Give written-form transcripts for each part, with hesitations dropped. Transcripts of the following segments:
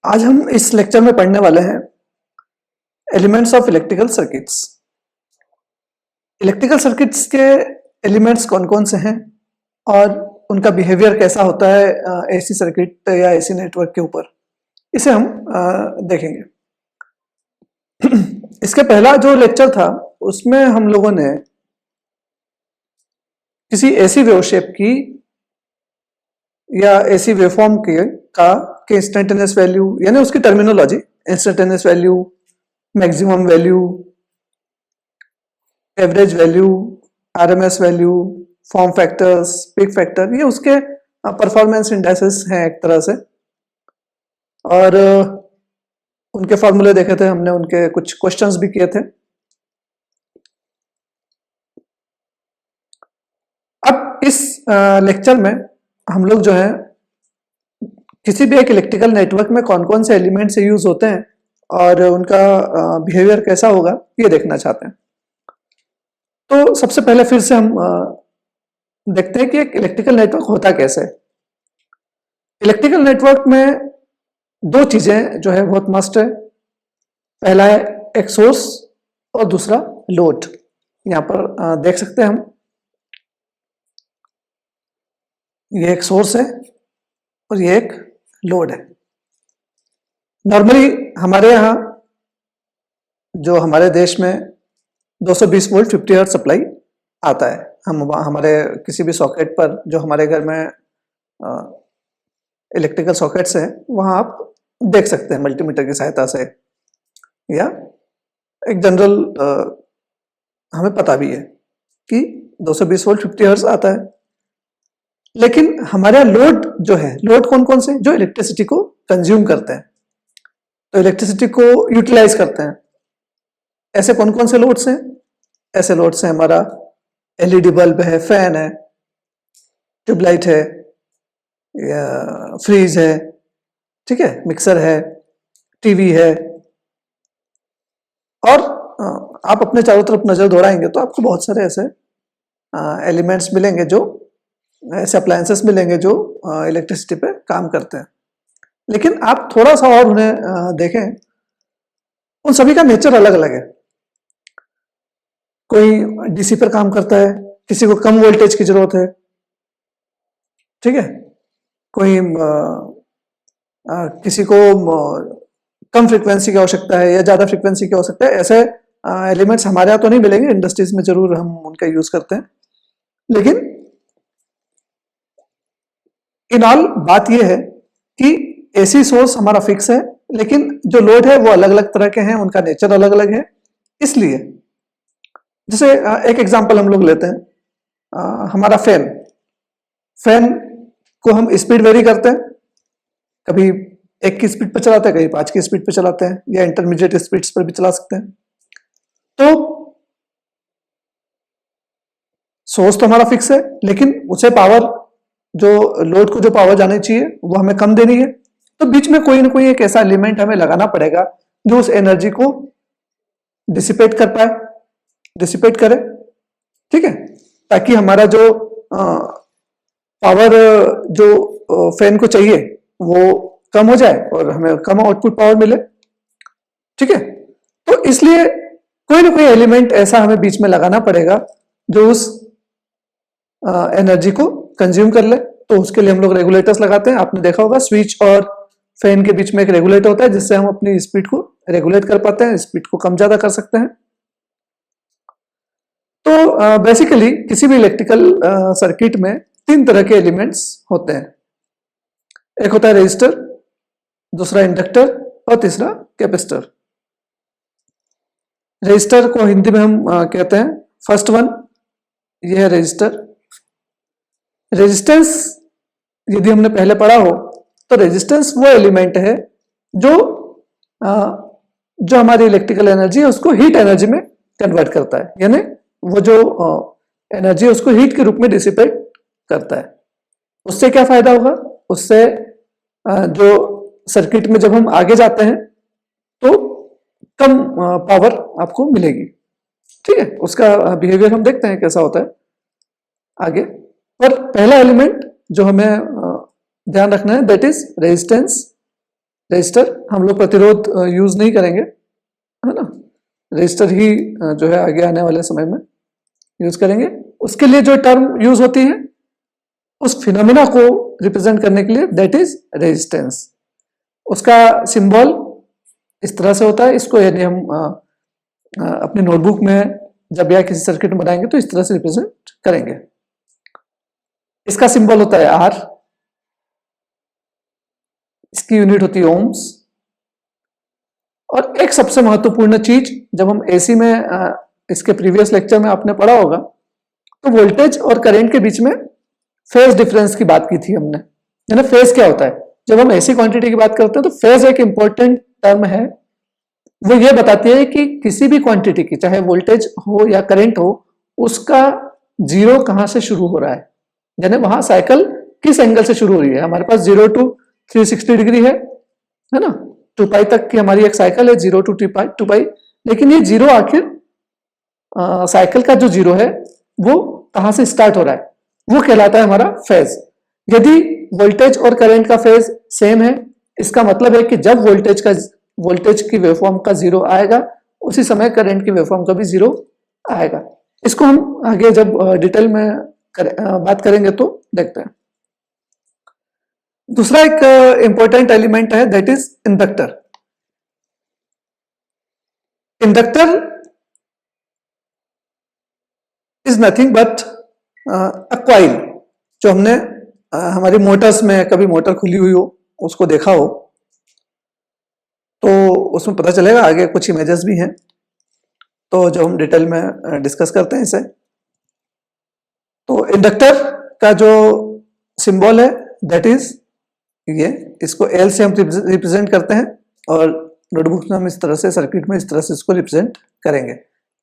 आज हम इस लेक्चर में पढ़ने वाले हैं elements of electrical circuits. Electrical circuits के एलिमेंट्स कौन कौन से हैं और उनका बिहेवियर कैसा होता है एसी सर्किट या एसी नेटवर्क के ऊपर, इसे हम देखेंगे। इसके पहला जो लेक्चर था उसमें हम लोगों ने किसी एसी वेव शेप की या एसी वेवफॉर्म के इंस्टेंटेनियस वैल्यू यानी उसकी terminology, instantaneous value, maximum value, average value, RMS value, form factors, peak factor, ये उसके परफॉर्मेंस इंडेक्सेस हैं एक तरह से। और उनके फॉर्मूले देखे थे हमने, उनके कुछ क्वेश्चंस भी किए थे। अब इस लेक्चर में हम लोग जो है किसी भी एक इलेक्ट्रिकल नेटवर्क में कौन कौन से एलिमेंट से यूज होते हैं और उनका बिहेवियर कैसा होगा ये देखना चाहते हैं। तो सबसे पहले फिर से हम देखते हैं कि एक इलेक्ट्रिकल नेटवर्क होता कैसे है। इलेक्ट्रिकल नेटवर्क में दो चीजें जो है बहुत मस्ट है। पहला है एक सोर्स और दूसरा लोड। यहां पर देख सकते हैं हम, ये एक सोर्स है और ये एक लोड है। नॉर्मली हमारे यहाँ जो हमारे देश में 220 वोल्ट 50 हर्ट्ज सप्लाई आता है। हम हमारे किसी भी सॉकेट पर, जो हमारे घर में इलेक्ट्रिकल सॉकेट्स हैं, वहाँ आप देख सकते हैं मल्टीमीटर की सहायता से, या एक जनरल हमें पता भी है कि 220 वोल्ट 50 हर्ट्ज आता है। लेकिन हमारे लोड जो है, लोड कौन कौन से, जो इलेक्ट्रिसिटी को कंज्यूम करते हैं, तो इलेक्ट्रिसिटी को यूटिलाइज करते हैं। ऐसे कौन कौन से लोड्स हैं? ऐसे लोड्स हैं हमारा एलईडी बल्ब है, फैन है, ट्यूबलाइट है, या फ्रीज है, ठीक है, मिक्सर है, टीवी है। और आप अपने चारों तरफ नजर दौड़ाएंगे तो आपको बहुत सारे ऐसे एलिमेंट्स मिलेंगे, जो ऐसे अप्लायंसेस मिलेंगे जो इलेक्ट्रिसिटी पे काम करते हैं। लेकिन आप थोड़ा सा और उन्हें देखें, उन सभी का नेचर अलग अलग है। कोई डीसी पर काम करता है, किसी को कम वोल्टेज की जरूरत है, ठीक है, कोई किसी को कम फ्रीक्वेंसी की आवश्यकता है या ज्यादा फ्रीक्वेंसी की आवश्यकता है। ऐसे एलिमेंट्स हमारे यहाँ तो नहीं मिलेंगे, इंडस्ट्रीज में जरूर हम उनका यूज करते हैं। लेकिन इन ऑल बात यह है कि एसी सोर्स हमारा फिक्स है, लेकिन जो लोड है वो अलग अलग तरह के हैं, उनका नेचर अलग अलग है। इसलिए जैसे एक एग्जांपल हम लोग लेते हैं, हमारा फैन को हम स्पीड वेरी करते हैं, कभी 1 की स्पीड पर चलाते हैं, कभी 5 की स्पीड पर चलाते हैं, या इंटरमीडिएट स्पीड्स पर भी चला सकते हैं। तो सोर्स तो हमारा फिक्स है, लेकिन उसे पावर, जो लोड को जो पावर जानी चाहिए वो हमें कम देनी है। तो बीच में कोई ना कोई एक ऐसा एलिमेंट हमें लगाना पड़ेगा जो उस एनर्जी को डिसिपेट कर पाए, डिसिपेट करे, ठीक है, ताकि हमारा जो पावर जो फैन को चाहिए वो कम हो जाए और हमें कम आउटपुट पावर मिले, ठीक है। तो इसलिए कोई ना कोई एलिमेंट ऐसा हमें बीच में लगाना पड़ेगा जो उस एनर्जी को कंज्यूम कर ले। तो उसके लिए हम लोग रेगुलेटर्स लगाते हैं। आपने देखा होगा स्विच और फैन के बीच में एक रेगुलेटर होता है, जिससे हम अपनी स्पीड को रेगुलेट कर पाते हैं, स्पीड को कम ज्यादा कर सकते हैं। तो बेसिकली किसी भी इलेक्ट्रिकल सर्किट में 3 तरह के एलिमेंट्स होते हैं। एक होता है रेजिस्टर, दूसरा इंडक्टर और तीसरा कैपेसिटर। रेजिस्टर को हिंदी में हम कहते हैं फर्स्ट वन, यह है रेजिस्टर। रेजिस्टेंस यदि हमने पहले पढ़ा हो तो रेजिस्टेंस वो एलिमेंट है जो हमारी इलेक्ट्रिकल एनर्जी है उसको हीट एनर्जी में कन्वर्ट करता है, यानी वो जो एनर्जी है उसको हीट के रूप में डिसिपेट करता है। उससे क्या फायदा होगा? उससे जो सर्किट में जब हम आगे जाते हैं तो कम पावर आपको मिलेगी, ठीक है। उसका बिहेवियर हम देखते हैं कैसा होता है आगे। पर पहला एलिमेंट जो हमें ध्यान रखना है, दैट इज रेजिस्टेंस। रजिस्टर हम लोग प्रतिरोध यूज नहीं करेंगे, है ना, रजिस्टर ही जो है आगे आने वाले समय में यूज करेंगे। उसके लिए जो टर्म यूज होती है उस फिनोमेना को रिप्रेजेंट करने के लिए, दैट इज रेजिस्टेंस। उसका सिंबल इस तरह से होता है, इसको यदि हम अपने नोटबुक में जब या किसी सर्किट में बनाएंगे तो इस तरह से रिप्रेजेंट करेंगे। इसका सिंबल होता है आर, इसकी यूनिट होती है ओम्स। और एक सबसे महत्वपूर्ण चीज, जब हम एसी में इसके प्रीवियस लेक्चर में आपने पढ़ा होगा, तो वोल्टेज और करंट के बीच में फेज डिफरेंस की बात की थी हमने। यानी फेज क्या होता है, जब हम एसी क्वांटिटी की बात करते हैं तो फेज एक इंपॉर्टेंट टर्म है। वो ये बताती है कि किसी भी क्वांटिटी की, चाहे वोल्टेज हो या करंट हो, उसका जीरो कहां से शुरू हो रहा है, यानी वहां साइकिल किस एंगल से शुरू हो रही है। हमारे पास 0 to 360 डिग्री है ना, 2 पाई तक की हमारी एक साइकिल है, 0 to 2 पाई। लेकिन ये जीरो आखिर साइकिल का जो जीरो है वो कहां से स्टार्ट हो रहा है, वो कहलाता है हमारा फेज। यदि वोल्टेज और करंट का फेज सेम है, इसका मतलब है कि जब वोल्टेज की वेवफॉर्म का जीरो आएगा, उसी समय करंट की वेवफॉर्म का भी जीरो आएगा। इसको हम आगे जब डिटेल में बात करेंगे तो देखते हैं। दूसरा एक इंपॉर्टेंट एलिमेंट है, that is inductor. Inductor is nothing but a coil. जो हमने हमारी मोटर्स में कभी मोटर खुली हुई हो, उसको देखा हो, तो उसमें पता चलेगा। आगे कुछ इमेजेस भी हैं, तो जो हम डिटेल में डिस्कस करते हैं इसे। तो इंडक्टर का जो सिंबल है दैट इज ये, इसको एल से हम रिप्रेजेंट करते हैं, और नोटबुक में हम इस तरह से, सर्किट में इस तरह से इसको रिप्रेजेंट करेंगे।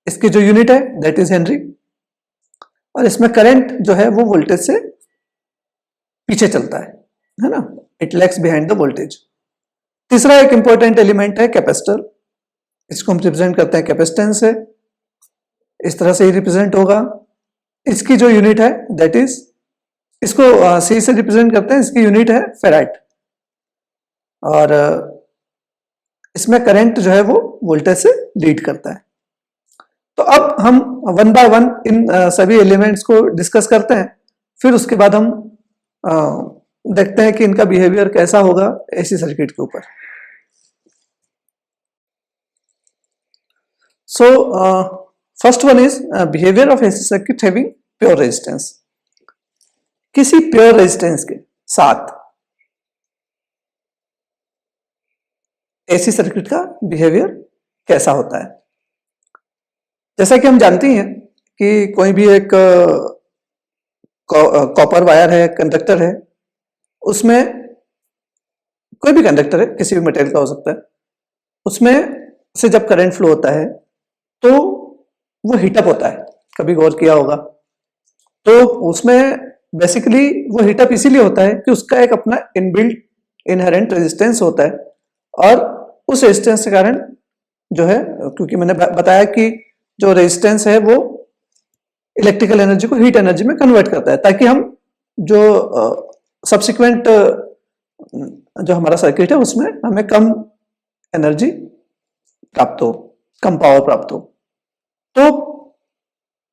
इसकी जो यूनिट है दैट इज हेनरी, और इसमें करंट जो है वो वोल्टेज से पीछे चलता है ना, it lags behind the voltage. तीसरा एक इंपॉर्टेंट एलिमेंट है कैपेसिटर। इसको हम रिप्रेजेंट करते हैं कैपेसिटेंस से, इस तरह से ही रिप्रेजेंट होगा। इसकी जो यूनिट है दैट इज, इसको सी से रिप्रेजेंट करते हैं, इसकी यूनिट है फेराइट। और इसमें करंट जो है वो वोल्टेज से लीड करता है। तो अब हम वन बाय वन इन सभी एलिमेंट्स को डिस्कस करते हैं, फिर उसके बाद हम देखते हैं कि इनका बिहेवियर कैसा होगा एसी सर्किट के ऊपर। So first one is behaviour of AC circuit having pure resistance. किसी प्योर रेजिस्टेंस के साथ एसी सर्किट का बिहेवियर कैसा होता है। जैसा कि हम जानते हैं कि कोई भी एक कॉपर वायर है, कंडक्टर है, उसमें कोई भी कंडक्टर है, किसी भी मटेरियल का हो सकता है, उसमें से जब करंट फ्लो होता है तो वो हीटअप होता है। कभी गौर किया होगा, तो उसमें बेसिकली वो हीटअप इसीलिए होता है कि उसका एक अपना इनबिल्ट इनहेरेंट रेजिस्टेंस होता है, और उस रेजिस्टेंस के कारण जो है, क्योंकि मैंने बताया कि जो रेजिस्टेंस है वो इलेक्ट्रिकल एनर्जी को हीट एनर्जी में कन्वर्ट करता है, ताकि हम जो सब्सिक्वेंट जो हमारा सर्किट है उसमें हमें कम एनर्जी प्राप्त हो, कम पावर प्राप्त हो। तो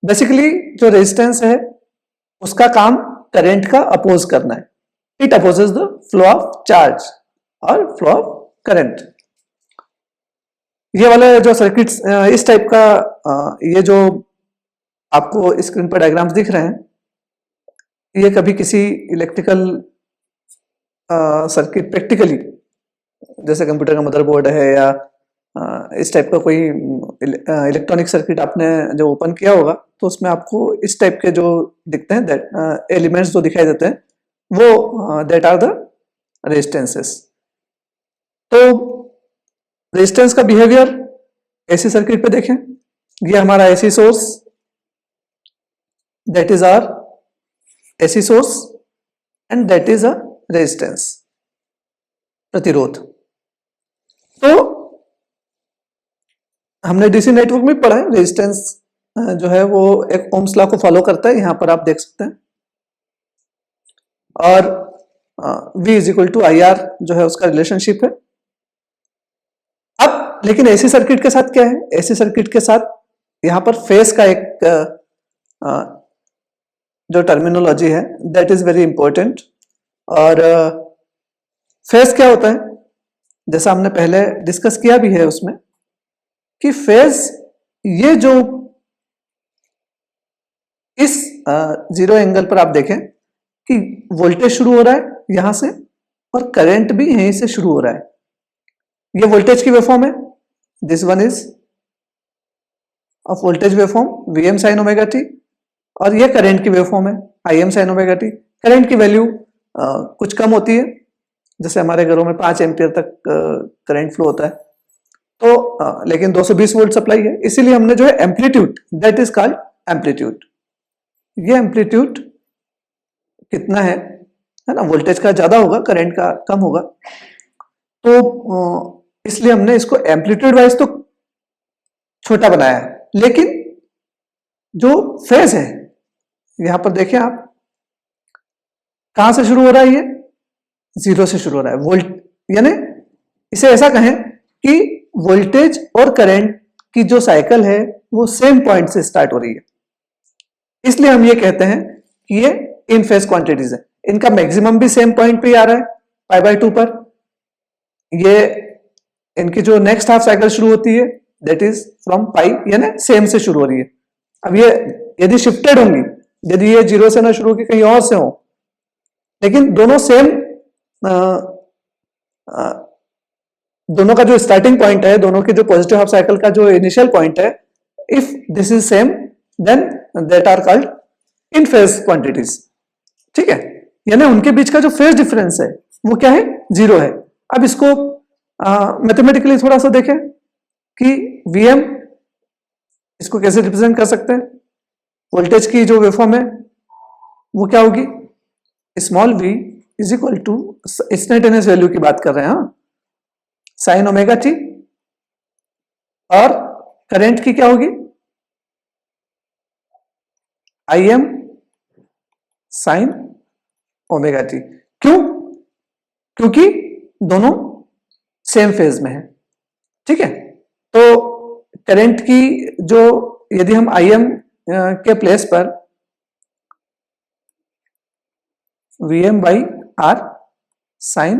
बेसिकली जो रेजिस्टेंस है उसका काम करंट का अपोज करना है। It opposes the flow of charge और फ्लो ऑफ करंट। ये वाले जो सर्किट्स इस टाइप का, ये जो आपको स्क्रीन पर डायग्राम्स दिख रहे हैं, ये कभी किसी इलेक्ट्रिकल सर्किट प्रैक्टिकली, जैसे कंप्यूटर का मदरबोर्ड है या इस टाइप का कोई इलेक्ट्रॉनिक सर्किट आपने जो ओपन किया होगा, तो उसमें आपको इस टाइप के जो दिखते हैं, दैट एलिमेंट्स जो दिखाई देते हैं, वो दैट आर द रेजिस्टेंसेस। तो रेजिस्टेंस का बिहेवियर एसी सर्किट पे देखें। ये हमारा AC source, that is our AC source, and that is a resistance, प्रतिरोध। तो हमने डीसी नेटवर्क में पढ़ा है, रेजिस्टेंस जो है वो एक ओम्स लॉ को फॉलो करता है, यहां पर आप देख सकते हैं। और V is equal to I R जो है उसका रिलेशनशिप है, लेकिन एसी सर्किट के साथ क्या है, एसी सर्किट के साथ यहां पर फेज का एक जो टर्मिनोलॉजी है दैट इज वेरी इंपॉर्टेंट। और फेज क्या होता है, जैसा हमने पहले डिस्कस किया भी है उसमें, कि फेज ये जो इस जीरो एंगल पर आप देखें कि वोल्टेज शुरू हो रहा है यहां से और करंट भी यहीं से शुरू हो रहा है। ये वोल्टेज की वेवफॉर्म है, this one is of voltage waveform V M sine omega T, और ये करंट की वेवफॉर्म है I M sine omega T. Current की वैल्यू कुछ कम होती है, जैसे हमारे घरों में 5 एम्पियर तक करंट फ्लो होता है, तो लेकिन 220 वोल्ट सप्लाई है, इसीलिए हमने जो है amplitude that is called amplitude. ये एम्पलीट्यूड कितना है ना, वोल्टेज का ज्यादा होगा करंट का कम होगा, तो इसलिए हमने इसको एम्पलीट्यूड वाइज तो छोटा बनाया है। लेकिन जो फेज है यहां पर देखें आप, कहां से शुरू हो रहा है, ये जीरो से शुरू हो रहा है वोल्ट, यानी इसे ऐसा कहें कि वोल्टेज और करंट की जो साइकिल है वो सेम पॉइंट से स्टार्ट हो रही है, इसलिए हम ये कहते हैं कि ये इन फेज क्वांटिटीज है। इनका मैक्सिमम भी सेम पॉइंट पे ही आ रहा है π/2 पर। ये इनकी जो नेक्स्ट हाफ साइकिल शुरू होती है दैट इज फ्रॉम पाई, यानी सेम से शुरू हो रही है। अब ये यदि शिफ्टेड होंगी, यदि ये जीरो से ना शुरू की कहीं और से हो, लेकिन दोनों सेम, दोनों का जो स्टार्टिंग पॉइंट है, दोनों के जो पॉजिटिव हाफ साइकिल का जो इनिशियल पॉइंट है, if this is same then that are called in phase quantities. ठीक है, यानी उनके बीच का जो फेज डिफरेंस है वो क्या है, जीरो है। अब इसको मैथमेटिकली थोड़ा सा देखें कि Vm इसको कैसे रिप्रेजेंट कर सकते हैं। वोल्टेज की जो वेवफॉर्म है वो क्या होगी, small v is equal to, instantaneous value की बात कर रहे हैं, साइन ओमेगा टी, और करंट की क्या होगी, Im साइन ओमेगा टी। क्यों, क्योंकि दोनों सेम फेज में है। ठीक है, तो करंट की जो, यदि हम Im के प्लेस पर Vm by R sine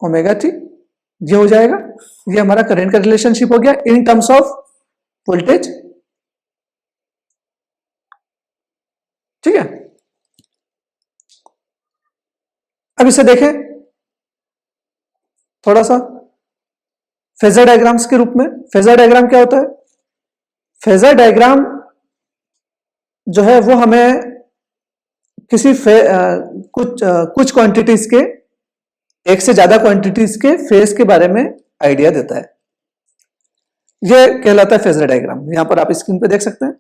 omega T, ये हो जाएगा, ये हमारा करंट का रिलेशनशिप हो गया इन टर्म्स ऑफ वोल्टेज। ठीक है, अब इसे देखें थोड़ा सा फेजर डायग्राम्स के रूप में। फेजर डायग्राम क्या होता है, फेजर डायग्राम जो है वो हमें किसी कुछ क्वांटिटीज के, एक से ज्यादा क्वांटिटीज के फेज के बारे में आइडिया देता है, यह कहलाता है फेजर डायग्राम। यहां पर आप स्क्रीन पे देख सकते हैं,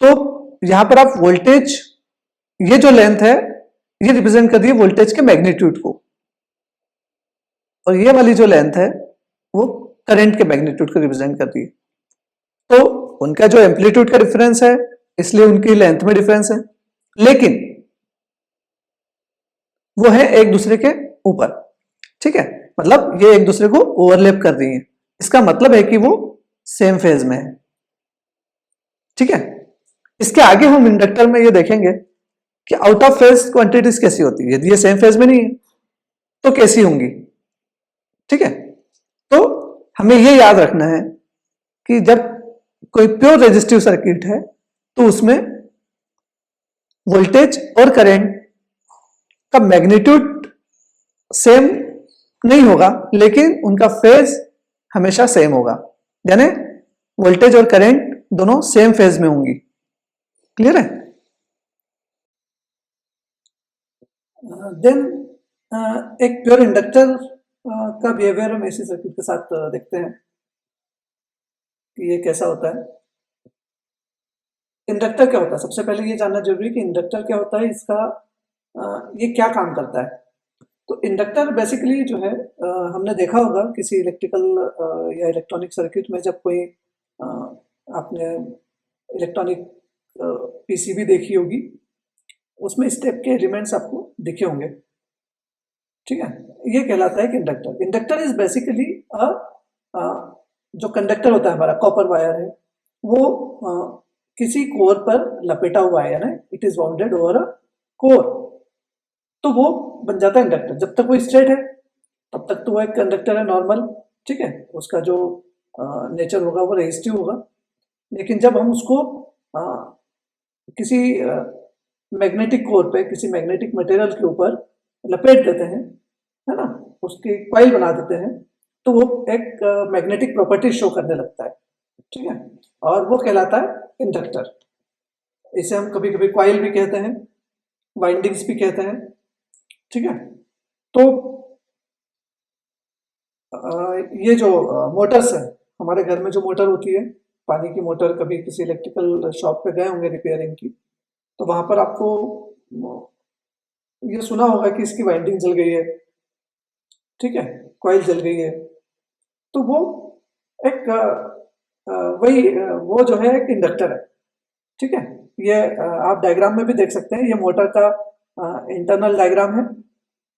तो यहां पर आप वोल्टेज, ये जो लेंथ है ये रिप्रेजेंट कर रही है वोल्टेज के मैग्नीट्यूड को, और ये वाली जो लेंथ है वो करंट के मैग्नीट्यूड को रिप्रेजेंट करती है। तो उनका जो एम्पलीट्यूड का डिफरेंस है इसलिए उनकी लेंथ में डिफरेंस है, लेकिन वो है एक दूसरे के ऊपर। ठीक है, मतलब ये एक दूसरे को ओवरलैप कर रही है, इसका मतलब है कि वो सेम फेज में है। ठीक है, इसके आगे हम इंडक्टर में ये देखेंगे कि आउट ऑफ फेज क्वांटिटीज कैसी होती है, यदि ये सेम फेज में नहीं है तो कैसी होंगी। ठीक है, तो हमें ये याद रखना है कि जब कोई प्योर रेजिस्टिव सर्किट है तो उसमें वोल्टेज और करंट का मैग्नीट्यूड सेम नहीं होगा, लेकिन उनका फेज हमेशा सेम होगा, यानी वोल्टेज और करंट दोनों सेम फेज में होंगी। क्लियर है? देन एक प्योर इंडक्टर का बिहेवियर हम एसी सर्किट के साथ देखते हैं कि ये कैसा होता है। इंडक्टर क्या होता है, सबसे पहले ये जानना जरूरी है कि इंडक्टर क्या होता है, इसका ये क्या काम करता है। तो इंडक्टर बेसिकली जो है, हमने देखा होगा किसी इलेक्ट्रिकल या इलेक्ट्रॉनिक सर्किट में, जब कोई आपने इलेक्ट्रॉनिक पीसीबी देखी होगी, उसमें इस टाइप के एलिमेंट्स आपको दिखे होंगे। ठीक है, ये कहलाता है कि इंडक्टर इज बेसिकली अ जो कंडक्टर होता है हमारा कॉपर वायर है, वो किसी कोर पर लपेटा हुआ है, यानी it is bounded over a core, तो वो बन जाता है इंडक्टर। जब तक वो स्ट्रेट है तब तक तो वो एक कंडक्टर है नॉर्मल, ठीक है, उसका जो नेचर होगा वो रेजिस्टिव होगा। लेकिन जब हम उसको अ, किसी मैग्नेटिक कोर पे, किसी मैग्नेटिक मटेरियल के ऊपर लपेट देते हैं, है ना, उसकी कॉइल बना देते हैं, तो वो एक मैग्नेटिक प्रॉपर्टी शो करने लगता है, ठीक है, और वो कहलाता है इंडक्टर। इसे हम कभी कभी कॉइल भी कहते हैं, वाइंडिंग्स भी कहते हैं, ठीक है। तो ये जो मोटर्स है, हमारे घर में जो मोटर होती है, पानी की मोटर, कभी किसी इलेक्ट्रिकल शॉप पे गए होंगे रिपेयरिंग की, तो वहां पर आपको ये सुना होगा कि इसकी वाइंडिंग जल गई है, ठीक है, कॉइल जल गई है। तो वो एक वो जो है एक इंडक्टर है, ठीक है। ये आप डायग्राम में भी देख सकते हैं, ये मोटर का इंटरनल डायग्राम है,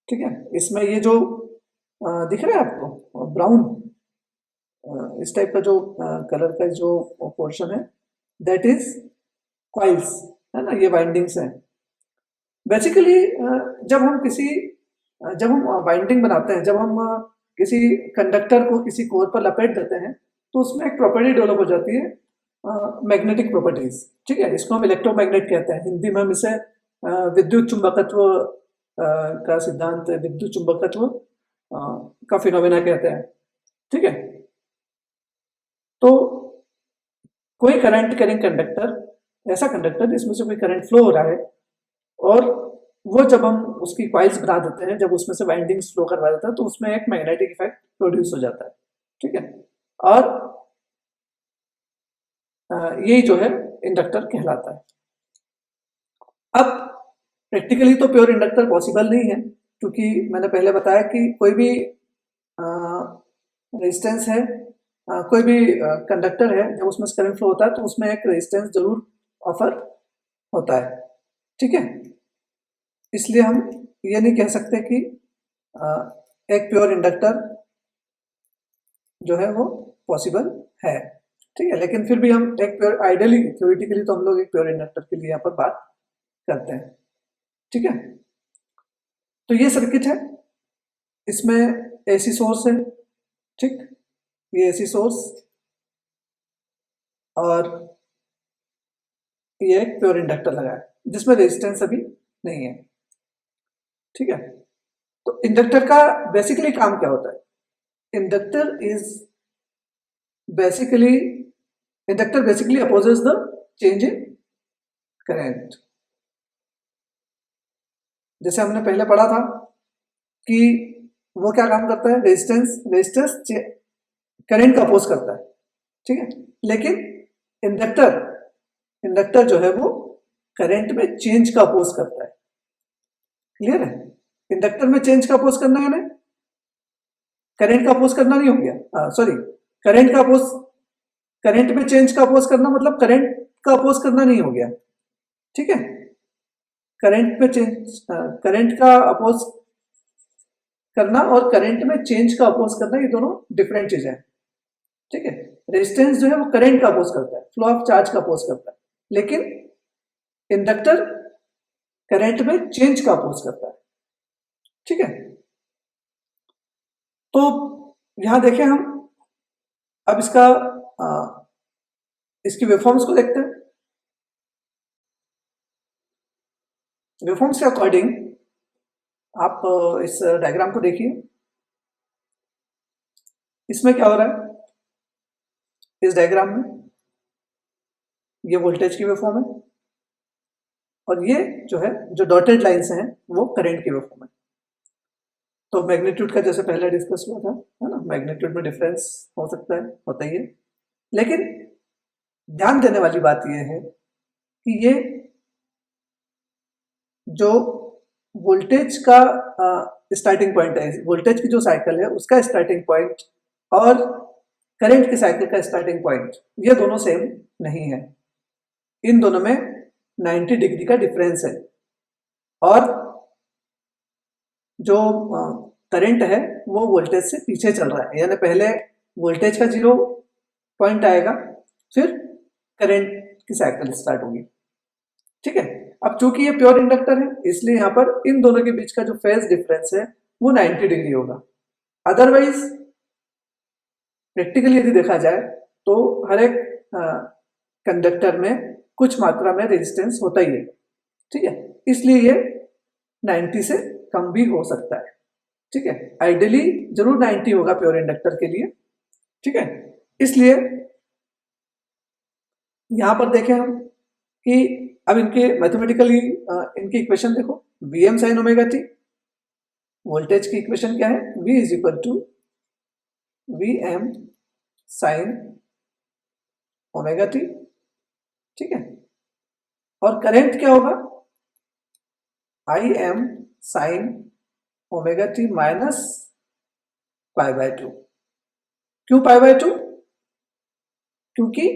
ठीक है। इसमें ये जो दिख रहा है आपको ब्राउन, इस टाइप का जो कलर का जो पोर्शन है, दैट इज कॉइल्स, है ना, ये वाइंडिंग्स हैं। बेसिकली जब हम वाइंडिंग बनाते हैं, जब हम किसी कंडक्टर को किसी कोर पर लपेट देते हैं, तो उसमें एक प्रॉपर्टी डेवलप हो जाती है, मैग्नेटिक प्रॉपर्टीज, ठीक है। इसको हम इलेक्ट्रोमैग्नेट कहते हैं, हिंदी में हम इसे विद्युत चुंबकत्व का सिद्धांत, विद्युत चुंबकत्व का फिनोमेना कहते हैं, ठीक है। तो कोई करंट कैरिंग कंडक्टर, ऐसा कंडक्टर जिसमें से कोई करंट फ्लो हो रहा है, और वो जब हम उसकी कॉइल्स बना देते हैं, जब उसमें से वाइंडिंग्स फ्लो करवा देते हैं, तो उसमें एक मैग्नेटिक इफेक्ट प्रोड्यूस हो जाता है, ठीक है। और यही जो है इंडक्टर कहलाता है। अब प्रैक्टिकली तो प्योर इंडक्टर पॉसिबल नहीं है, क्योंकि मैंने पहले बताया कि कोई भी रेजिस्टेंस है, कोई भी कंडक्टर है, जब उसमें करंट फ्लो होता है तो उसमें एक रेजिस्टेंस जरूर ऑफर होता है, ठीक है। इसलिए हम ये नहीं कह सकते कि एक प्योर इंडक्टर जो है वो पॉसिबल है, ठीक है। लेकिन फिर भी हम एक प्योर, आइडियली थ्योरेटिकली तो हम लोग एक प्योर इंडक्टर के लिए यहाँ पर बात करते हैं, ठीक है। तो ये सर्किट है, इसमें एसी सोर्स है, ठीक, ये एसी सोर्स, और ये एक प्योर इंडक्टर लगा है जिसमें रेजिस्टेंस अभी नहीं है, ठीक है। तो इंडक्टर का बेसिकली काम क्या होता है? Basically inductor basically opposes the change in current. जैसे हमने पहले पढ़ा था कि वो क्या काम करता है, रेजिस्टेंस करंट का अपोज करता है, ठीक है। लेकिन इंडक्टर इंडक्टर जो है वो करंट में चेंज का अपोज करता है, क्लियर है। इंडक्टर में चेंज का अपोज करना है ना, करंट का अपोज करना नहीं हो गया, सॉरी, करंट का अपोज, करंट में चेंज का अपोज करना मतलब करंट का अपोज करना नहीं हो गया, ठीक है। करंट में चेंज, करंट का अपोज करना और करंट में चेंज का अपोज करना, ये दोनों डिफरेंट चीजें हैं, ठीक है। रेजिस्टेंस जो है वो करंट का अपोज करता है, फ्लो ऑफ चार्ज का अपोज करता है, लेकिन इंडक्टर करंट में चेंज का अपोज करता है, ठीक है। तो यहां देखें हम, अब इसकी वेवफॉर्म्स को देखते हैं। वेवफॉर्म्स के अकॉर्डिंग आप इस डायग्राम को देखिए, इसमें क्या हो रहा है, इस डायग्राम में ये वोल्टेज की वेवफॉर्म है, और ये जो है, जो डॉटेड लाइंस हैं, वो करंट की वेवफॉर्म है। तो मैग्नीट्यूड का जैसे पहले डिस्कस हुआ था, है ना, मैग्नीट्यूड में डिफरेंस हो सकता है, होता ही है, लेकिन ध्यान देने वाली बात यह है कि ये जो वोल्टेज का स्टार्टिंग पॉइंट है, वोल्टेज की जो साइकिल है उसका स्टार्टिंग पॉइंट और करंट की साइकिल का स्टार्टिंग पॉइंट, ये दोनों सेम नहीं है। इन दोनों में 90 डिग्री का डिफरेंस है, और जो करंट है वो वोल्टेज से पीछे चल रहा है, यानी पहले वोल्टेज का 0 पॉइंट आएगा, फिर करंट की साइकिल स्टार्ट होगी। ठीक है, अब चूंकि ये प्योर इंडक्टर है इसलिए यहाँ पर इन दोनों के बीच का जो फेज डिफरेंस है वो 90 डिग्री होगा। अदरवाइज प्रैक्टिकली यदि देखा जाए तो हर एक कंडक्टर में कुछ मात्रा में रेजिस्टेंस होता ही है। ठीक है, इसलिए ये 90 से कम भी हो सकता है। ठीक है, आइडियली जरूर 90 होगा प्योर इंडक्टर के लिए। ठीक है, इसलिए यहां पर देखें हम कि अब इनके मैथमेटिकली इनकी इक्वेशन देखो, Vm sin omega T, voltage की इक्वेशन क्या है, V is equal to Vm sin omega T. ठीक है, और करंट क्या होगा, Im sin omega T minus pi by 2। क्यों पाई बाय 2? क्योंकि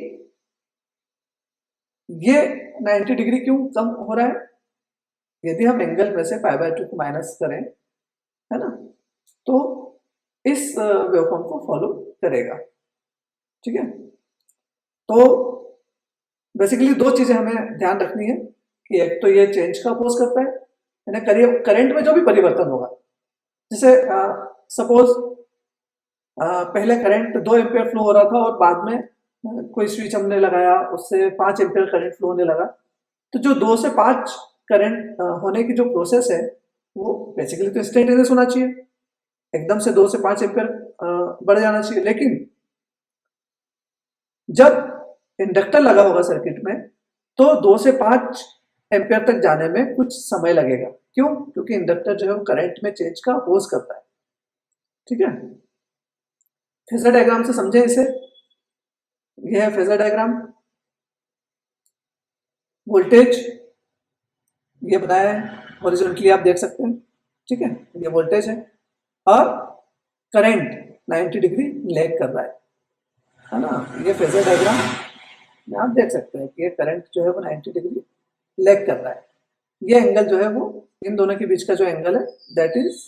ये 90 डिग्री क्यों कम हो रहा है, यदि हम एंगल में से पाई बाय 2 को माइनस करें, है ना, तो इस वेवफॉर्म को फॉलो करेगा। ठीक है, तो बेसिकली दो चीजें हमें ध्यान रखनी है कि एक तो ये चेंज का अपोज करता है, यानी करंट में जो भी परिवर्तन होगा, जैसे सपोज पहले करंट 2 एम्पियर फ्लो हो रहा था और बाद में कोई स्विच हमने लगाया उससे 5 एम्पियर करंट फ्लो होने लगा, तो जो 2 से 5 करंट होने की जो प्रोसेस है वो बेसिकली तो इंस्टेंटेनियस होना चाहिए, एकदम से 2 से 5 एम्पियर बढ़ जाना चाहिए। लेकिन जब इंडक्टर लगा होगा सर्किट में तो 2 से 5 एम्पियर तक जाने में कुछ समय लगेगा। क्यों? क्योंकि इंडक्टर जो है वो करंट में चेंज का अपोज करता है। ठीक है, फेजर डायग्राम से समझे इसे, यह है फेजर डायग्राम। वोल्टेज ये बनाया है हॉरिजॉन्टली, आप देख सकते हैं। ठीक है, ये वोल्टेज है और करंट 90 डिग्री लैग कर रहा है ना। ये फेजर डायग्राम में आप देख सकते हैं कि ये करंट जो है वो 90 डिग्री लैग कर रहा है। ये एंगल जो है वो इन दोनों के बीच का जो एंगल है that is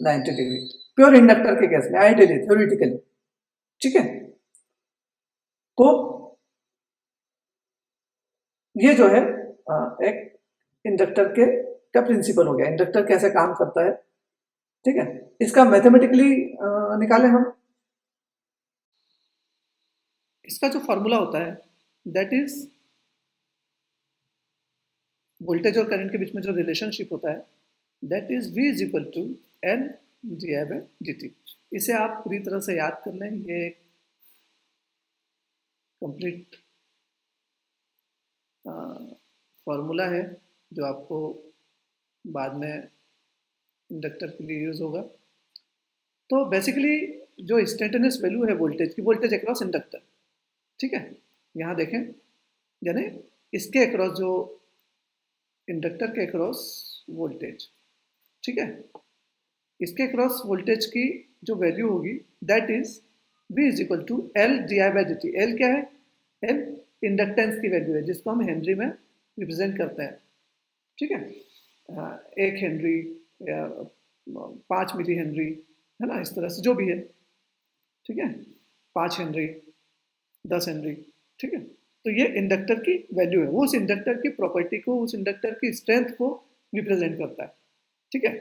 90 degree pure inductor के केस में, आइडियली थ्योरेटिकली। ठीक है, तो ये जो है एक इंडक्टर के का प्रिंसिपल हो गया, इंडक्टर कैसे काम करता है। ठीक है, इसका मैथमेटिकली निकालें हम, इसका जो फॉर्मूला होता है दैट इज वोल्टेज और करंट के बीच में जो रिलेशनशिप होता है that is V is equal to L di by dt। इसे आप पूरी तरह से याद कर लें, ये कंप्लीट फॉर्मूला है जो आपको बाद में इंडक्टर के लिए यूज होगा। तो बेसिकली जो इंस्टेंटेनियस वैल्यू है वोल्टेज की, वोल्टेज अक्रॉस इंडक्टर, ठीक है, यहाँ देखें, यानी इसके अक्रॉस जो इंडक्टर के अक्रॉस वोल्टेज, ठीक है, इसके अक्रॉस वोल्टेज की जो वैल्यू होगी that is V is equal to L di by dt। L क्या है? L इंडक्टेंस की वैल्यू है जिसको हम हेनरी में रिप्रेजेंट करते हैं। ठीक है, 1 हेनरी या 5 मिली हेनरी, है ना, इस तरह से जो भी है। ठीक है, 5 हेनरी, 10 हेनरी। ठीक है, तो ये इंडक्टर की वैल्यू है, वो उस इंडक्टर की प्रॉपर्टी को, उस इंडक्टर की स्ट्रेंथ को रिप्रेजेंट करता है। ठीक है,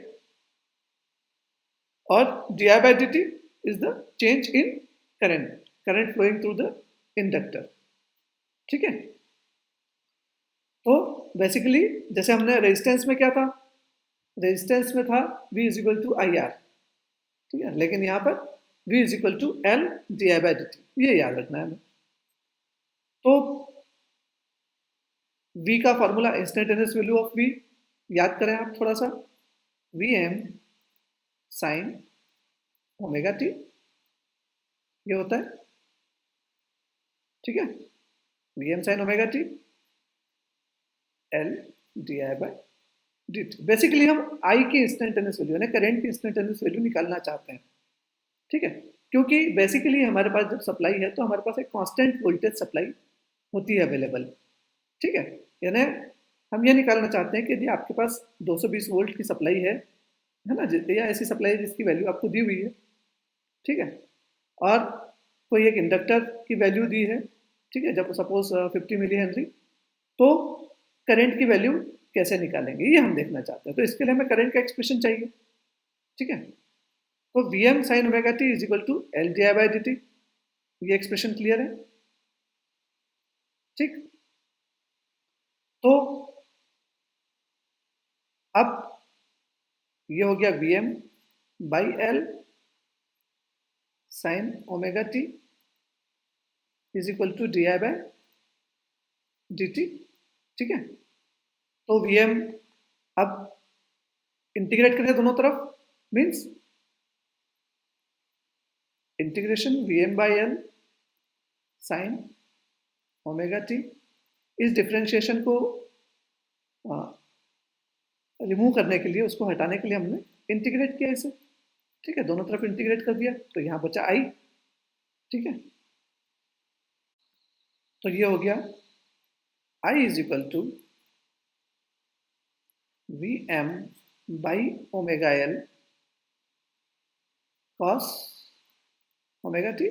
और di by dt is the change in current flowing through the inductor। ठीक है, तो बेसिकली जैसे हमने रेजिस्टेंस में क्या था, रेजिस्टेंस में था V is equal to IR। ठीक है, लेकिन यहाँ पर V is equal to L di by dt, ये याद रखना है हमें। तो V का formula instantaneous value of V याद करें आप थोड़ा सा, Vm साइन ओमेगा टी ये होता है। ठीक है, Vm sine omega T L di by dt। Basically हम I की इंस्टेंटेनियस वैल्यू यानी करंट की इंस्टेंटेनियस वैल्यू निकालना चाहते हैं। ठीक है, क्योंकि बेसिकली हमारे पास जब सप्लाई है तो हमारे पास एक कांस्टेंट वोल्टेज सप्लाई होती है अवेलेबल। ठीक है, यानी हम ये निकालना चाहते हैं कि यदि आपके पास 220 वोल्ट की सप्लाई है ना, या ऐसी सप्लाई जिसकी वैल्यू आपको दी हुई है। ठीक है, और कोई एक इंडक्टर की वैल्यू दी है, ठीक है, जब सपोज 50 मिली हेनरी, तो करंट की वैल्यू कैसे निकालेंगे ये हम देखना चाहते हैं। तो इसके लिए हमें करंट का एक्सप्रेशन चाहिए, ठीक है। तो Vm sin omega T is equal to L D I by D T, ये एक्सप्रेशन क्लियर है, ठीक। तो अब ये हो गया Vm by L sine omega T is equal to D I by D T, ठीक है। तो Vm अब इंटीग्रेट करें दोनों तरफ, means integration Vm by L sine omega T, इस डिफ्रेंशिएशन को रिमूव करने के लिए, उसको हटाने के लिए हमने इंटीग्रेट किया इसे, ठीक है, दोनों तरफ इंटीग्रेट कर दिया, तो यहाँ बचा आई, ठीक है। तो ये हो गया I is equal to V M by omega L cos omega T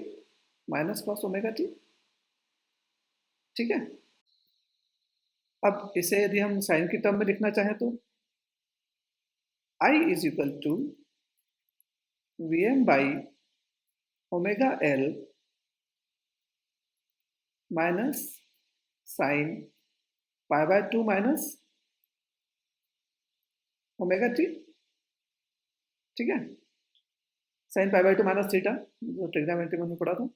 minus cos omega T, ठीक है। अब इसे यदि हम साइन की टर्म में लिखना चाहें तो I is equal to V M by omega L minus sine pi by 2 minus omega T, ठीक है। Sine pi by 2 minus theta, जो ट्रिग्नोमेट्री में पढ़ा था,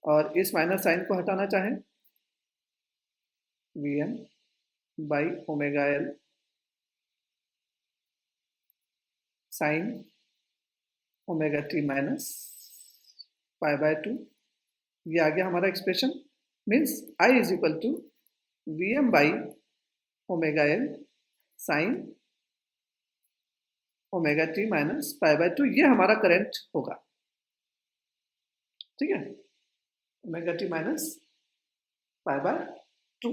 और इस माइनस साइन को हटाना चाहें V M by omega L sine omega T minus pi by 2, ये आ गया हमारा expression, means I is equal to V M by omega L sine omega T minus pi by 2, ये हमारा करंट होगा, ठीक है। Omega T minus pi by 2,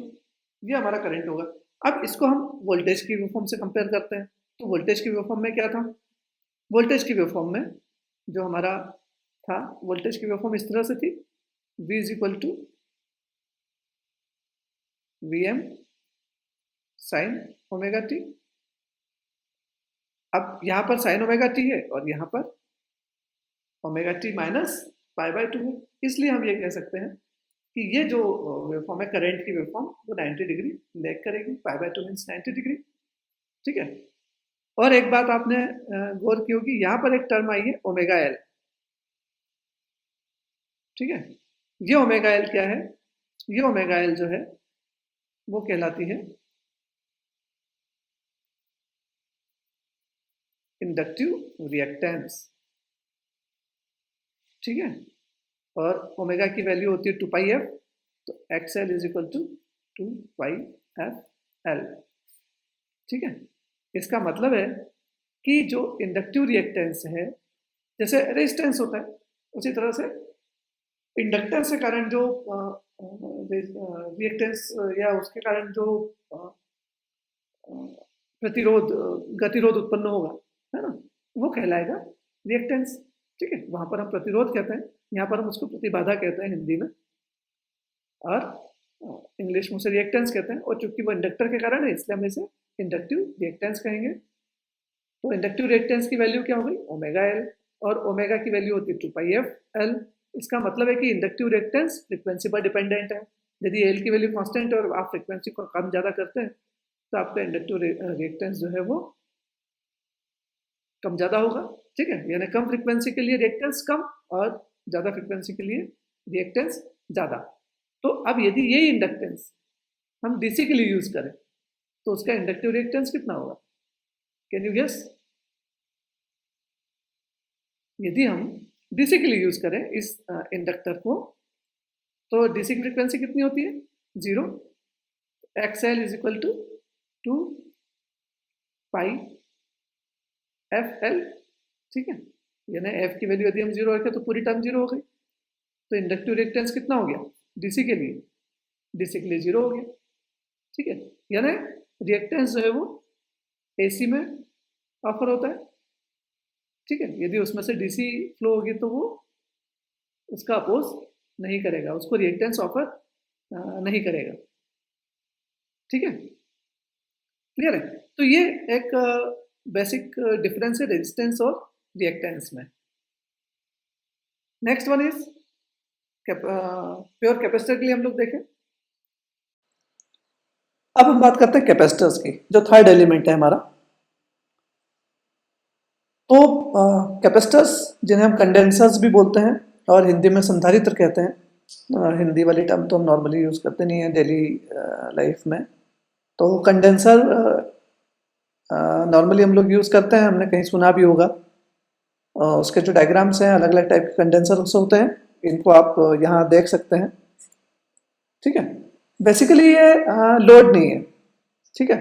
ये हमारा करंट होगा। अब इसको हम वोल्टेज की वेवफॉर्म से कंपेयर करते हैं। तो वोल्टेज की वेवफॉर्म में क्या था, वोल्टेज की वेवफॉर्म में जो हमारा था, वोल्टेज की वेवफॉर्म इस तरह से थी, V is equal to V M sine omega T. अब यहाँ पर साइन ओमेगा टी है और यहाँ पर omega T minus pi by 2 है, इसलिए हम ये कह सकते हैं कि ये जो वेवफॉर्म है करंट की वेवफॉर्म, वो 90 डिग्री लैग करेगी, पाई बाय 2 मीन्स 90 डिग्री, ठीक है। और एक बात आपने गौर की होगी, यहाँ पर एक टर्म आई है ओमेगा एल, ठीक है। ये ओमेगा एल क्या है, ये ओमेगा एल जो है वो कहलाती है इंडक्टिव रिएक्टेंस, ठीक है। और ओमेगा की वैल्यू होती है 2 पाई एफ, तो X L is equal to 2 pi F L, ठीक है। इसका मतलब है कि जो इंडक्टिव रिएक्टेंस है, जैसे रेजिस्टेंस होता है, उसी तरह से इंडक्टेंस के कारण जो रिएक्टेंस या उसके कारण जो प्रतिरोध गतिरोध उत्पन्न होगा, है ना, वो कहलाएगा रिएक्टेंस, ठीक है। वहां पर हम प्रतिरोध कहते हैं, यहाँ पर हम उसको प्रतिबाधा कहते हैं हिंदी में, और इंग्लिश में उसे रिएक्टेंस कहते हैं। और चूंकि वो इंडक्टर के कारण है, इसलिए हम इसे इंडक्टिव रिएक्टेंस कहेंगे। तो इंडक्टिव रिएक्टेंस की वैल्यू क्या हो गई, ओमेगा एल, और ओमेगा की वैल्यू होती है 2 पाई एफ एल। इसका मतलब है कि इंडक्टिव रिएक्टेंस फ्रिक्वेंसी पर डिपेंडेंट है। यदि एल की वैल्यू कांस्टेंट है और आप फ्रिक्वेंसी को कम ज़्यादा करते हैं, तो आपका इंडक्टिव रिएक्टेंस जो है वो कम ज़्यादा होगा, ठीक है। यानी कम फ्रिक्वेंसी के लिए रिएक्टेंस कम और ज़्यादा फ्रिक्वेंसी के लिए रिएक्टेंस ज़्यादा। तो अब यदि ये इंडक्टेंस हम डीसी के लिए यूज़ करें, तो उसका इंडक्टिव रिएक्टेंस कितना होगा, कैन यू गेस। यदि हम डीसी के लिए यूज करें इस इंडक्टर को, तो डीसी की फ्रीक्वेंसी कितनी होती है, 0, X L is equal to 2 pi F L, ठीक है। यानी एफ की वैल्यू यदि हम 0 रखें तो पूरी टर्म 0 हो गई। तो इंडक्टिव रिएक्टेंस कितना हो गया डीसी के लिए, डीसी के लिए 0 हो गया, ठीक है। यानी रिएक्टेंस जो है वो एसी में ऑफर होता है, ठीक है। यदि उसमें से डीसी फ्लो होगी तो वो उसका अपोज नहीं करेगा, उसको रिएक्टेंस ऑफर नहीं करेगा। ठीक है, क्लियर है? तो ये एक बेसिक डिफरेंस है रेजिस्टेंस और रिएक्टेंस में। Next one is pure capacitor के लिए हम लोग देखें। अब हम बात करते हैं कैपेसिटर्स की, जो थर्ड एलिमेंट है हमारा। तो कैपेसिटर्स जिन्हें हम कंडेंसर्स भी बोलते हैं और हिंदी में संधारित्र कहते हैं। हिंदी वाली टर्म तो हम नॉर्मली यूज़ करते नहीं है डेली लाइफ में। तो कंडेंसर नॉर्मली हम लोग यूज़ करते हैं, हमने कहीं सुना भी होगा। उसके जो डायग्राम्स हैं, अलग अलग टाइप के कंडेंसर्स होते हैं, इनको आप यहाँ देख सकते हैं। ठीक है, बेसिकली ये लोड नहीं है। ठीक है,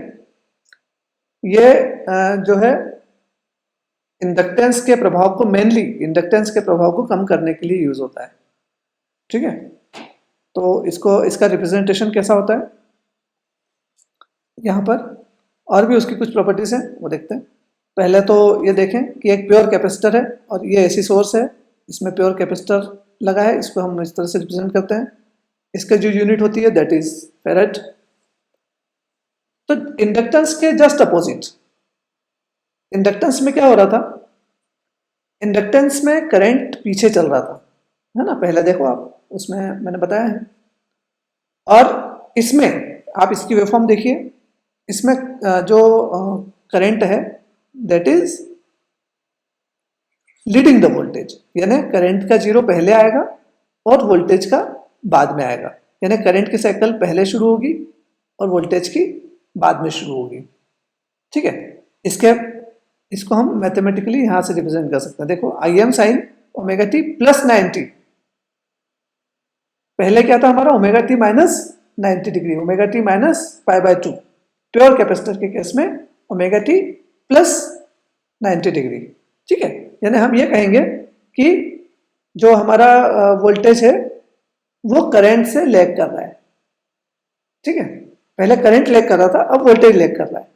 ये जो है इंडक्टेंस के प्रभाव को, मेनली इंडक्टेंस के प्रभाव को कम करने के लिए यूज होता है। ठीक है, तो इसका रिप्रेजेंटेशन कैसा होता है यहाँ पर, और भी उसकी कुछ प्रॉपर्टीज हैं वो देखते हैं। पहले तो ये देखें कि एक प्योर कैपेसिटर है और ये एसी सोर्स है, इसमें प्योर कैपेसिटर लगा है, इसको हम इस तरह से रिप्रेजेंट करते हैं। इसका जो यूनिट होती है दैट इज फेरेड। तो इंडक्टेंस के जस्ट अपोजिट, इंडक्टेंस में क्या हो रहा था, इंडक्टेंस में करंट पीछे चल रहा था, है ना, पहले देखो आप, उसमें मैंने बताया है। और इसमें आप इसकी वेवफॉर्म देखिए, इसमें जो करंट है that is leading the voltage, यानी करंट का जीरो पहले आएगा और वोल्टेज का बाद में आएगा, यानी करंट की साइकिल पहले शुरू होगी और वोल्टेज की बाद में शुरू होगी। ठीक है, इसको हम मैथमेटिकली यहां से रिप्रेजेंट कर सकते हैं। देखो, I M sine omega T plus 90, पहले क्या था हमारा, omega T minus 90 degree, omega T minus π/2। Pure capacitor के केस में ओमेगा टी प्लस 90 डिग्री। ठीक है, यानी हम ये कहेंगे कि जो हमारा वोल्टेज है वो करंट से लैग कर रहा है। ठीक है, पहले करंट लैग कर रहा था, अब वोल्टेज लैग कर रहा है।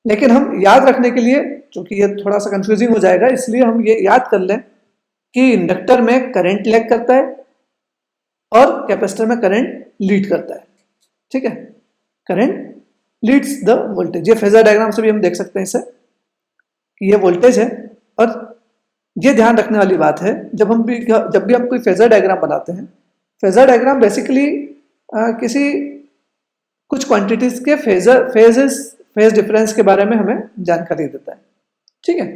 लेकिन हम याद रखने के लिए, क्योंकि ये थोड़ा सा कंफ्यूजिंग हो जाएगा, इसलिए हम ये याद कर लें कि इंडक्टर में करंट लैग करता है और कैपेसिटर में करंट लीड करता है। ठीक है, करंट लीड्स द वोल्टेज। ये फेजर डायग्राम से भी हम देख सकते हैं इसे, कि ये वोल्टेज है। और ये ध्यान रखने वाली बात है, जब भी हम कोई फेजर डायग्राम बनाते हैं, फेजर डायग्राम बेसिकली किसी कुछ क्वांटिटीज के फेज डिफरेंस के बारे में हमें जानकारी देता है। ठीक है,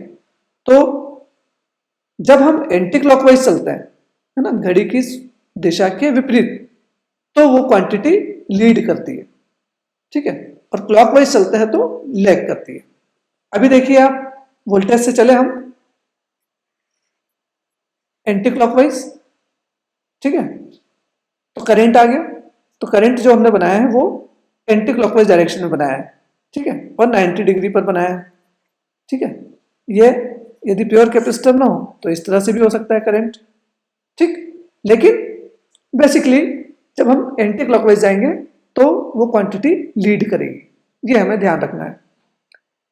तो जब हम एंटी क्लॉकवाइज चलते हैं, है ना, घड़ी की दिशा के विपरीत, तो वो क्वांटिटी लीड करती है। ठीक है, और क्लॉकवाइज चलते हैं तो लैग करती है। अभी देखिए आप, वोल्टेज से चले हम एंटी क्लॉकवाइज। ठीक है, तो करंट आ गया, तो करंट जो हमने बनाया है वो एंटी क्लॉकवाइज डायरेक्शन में बनाया है। ठीक है, और 90 डिग्री पर बनाया है। ठीक है, ये यदि प्योर कैपेसिटर ना हो तो इस तरह से भी हो सकता है करंट। ठीक, लेकिन बेसिकली जब हम एंटी क्लॉकवाइज जाएंगे तो वो क्वांटिटी लीड करेगी, ये हमें ध्यान रखना है।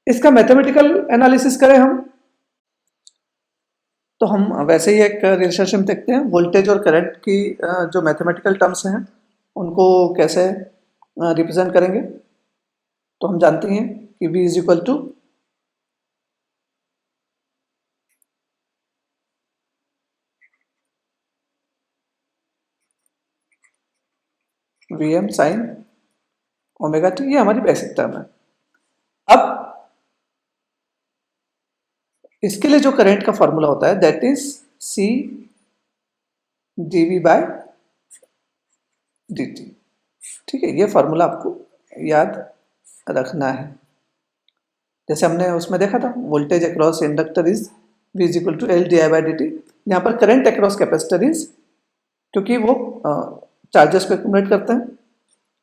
इसका मैथमेटिकल एनालिसिस करें हम, तो हम वैसे ही एक रिलेशनशिप देखते हैं, वोल्टेज और करंट की जो मैथमेटिकल टर्म्स हैं उनको कैसे रिप्रेजेंट करेंगे। तो हम जानते हैं कि V is equal to Vm sine omega T, ये हमारी बेसिक टर्म है। अब इसके लिए जो करंट का फॉर्मूला होता है दैट इज C dV/dt। ठीक है, ये फॉर्मूला आपको याद रखना है। जैसे हमने उसमें देखा था, voltage across inductor is V is equal to L/di/dt। यहाँ पर करंट अक्रॉस कैपेसिटर इज, क्योंकि वो चार्जेस को एक्यूमुलेट करते हैं।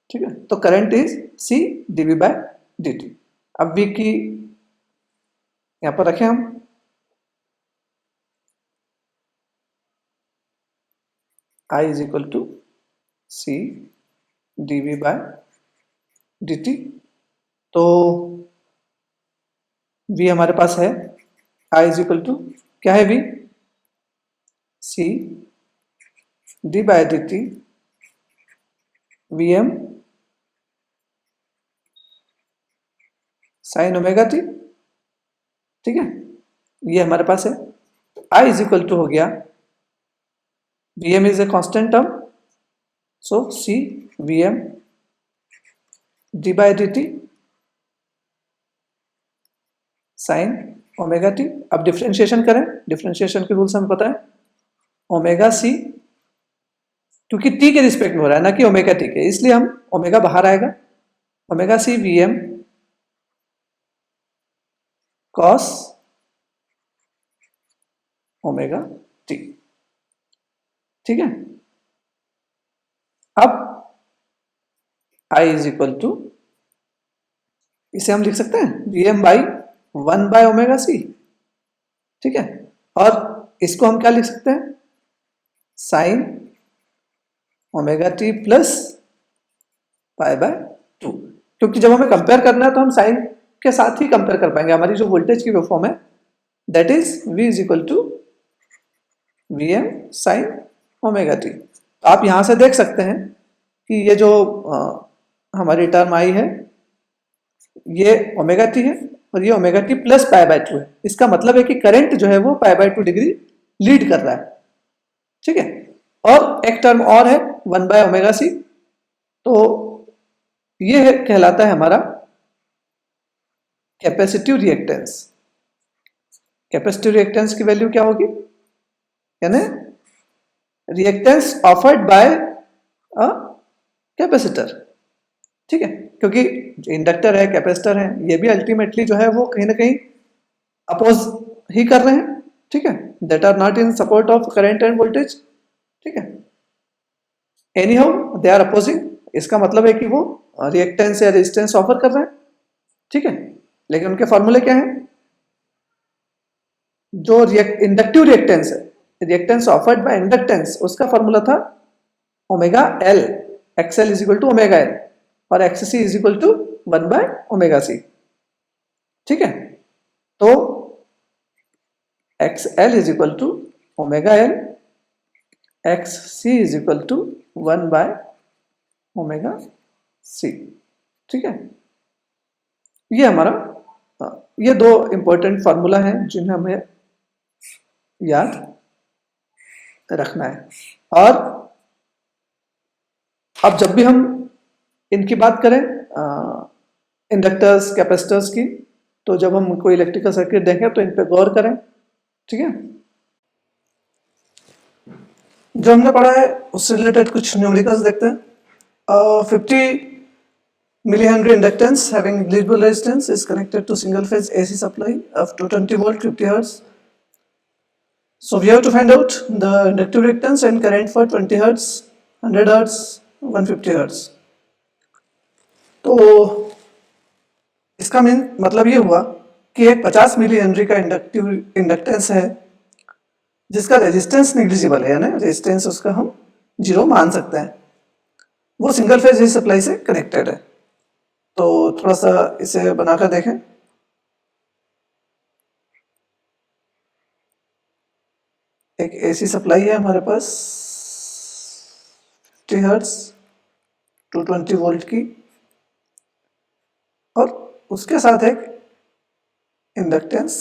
ठीक है, तो करंट इज C dV/dt। अब V की यहाँ पर रखें हम, I is equal to C dV/dt। तो V हमारे पास है, I इज इक्वल टू क्या है, V C D by D T V M sine omega T, ठीक है, ये हमारे पास है। आई इज इक्वल टू हो गया, V M is a constant term, so C V M D by D T sine omega T. अब differentiation करें, डिफ्रेंशिएशन के रूल्स हमें पता है, ओमेगा सी, क्योंकि टी के रिस्पेक्ट में हो रहा है ना कि ओमेगा टी के, इसलिए हम ओमेगा बाहर आएगा, omega C V M cos omega T, ठीक है। अब I इज इक्वल टू, इसे हम लिख सकते हैं V M by 1 by omega C, ठीक है, और इसको हम क्या लिख सकते हैं, sine omega T plus pi by 2, क्योंकि जब हमें कंपेयर करना है तो हम साइन के साथ ही कंपेयर कर पाएंगे। हमारी जो वोल्टेज की वेवफॉर्म है that is V is equal to V M sine omega T. तो आप यहां से देख सकते हैं कि ये जो हमारी टर्म आई है ये ओमेगा टी है और ये omega T plus pi by 2 है। इसका मतलब है कि करंट जो है वो पाई बाय 2 डिग्री लीड कर रहा है, ठीक है। और एक टर्म और है 1 बाय ओमेगा सी, तो ये कहलाता है हमारा कैपेसिटिव रिएक्टेंस। कैपेसिटिव रिएक्टेंस की वैल्यू क्या होगी, यानी reactance offered bye a capacitor, ठीक है, क्योंकि इंडक्टर है कैपेसिटर है ये भी अल्टीमेटली जो है वो कहीं ना कहीं अपोज ही कर रहे हैं, ठीक है, that are not in support of current and voltage, ठीक है, anyhow they are opposing. इसका मतलब है कि वो रिएक्टेंस या रेजिस्टेंस ऑफर कर रहे हैं, ठीक है, लेकिन उनके फॉर्मूले क्या है, जो इंडक्टिव रिएक्टेंस है, रिएक्टेंस ऑफर्ड बाय इंडक्टेंस, उसका फॉर्मूला था omega L, XL is equal to omega L और XC is equal to 1 by omega C, ठीक है। तो XL is equal to omega L, XC is equal to 1 by omega C, ठीक है। ये हमारा ये दो इंपॉर्टेंट फार्मूला हैं जिन्हें हमें याद रखना है। और अब जब भी हम इनकी बात करें इंडक्टर्स कैपेसिटर्स की, तो जब हम कोई इलेक्ट्रिकल सर्किट देखें तो इन पे गौर करें, ठीक है। जो हमने पढ़ा है उससे रिलेटेड कुछ न्यूमेरिकल्स देखते हैं। 50 millihenry inductance having negligible resistance is connected to single phase AC supply of 220 volt 50 hertz. So we have to find out the inductive reactance and current for 20 hertz, 100 hertz, 150 hertz. तो इसका मतलब ये हुआ कि एक 50 milli Henry का inductance है जिसका रेजिस्टेंस नेग्लिजिबल है, यानी रेजिस्टेंस उसका हम 0 मान सकते हैं, वो सिंगल फेज एसी सप्लाई से कनेक्टेड है। तो थोड़ा सा इसे बनाकर देखें। एक एसी सप्लाई है हमारे पास 50 हर्ट्ज 220 वोल्ट की, और उसके साथ एक इंडक्टेंस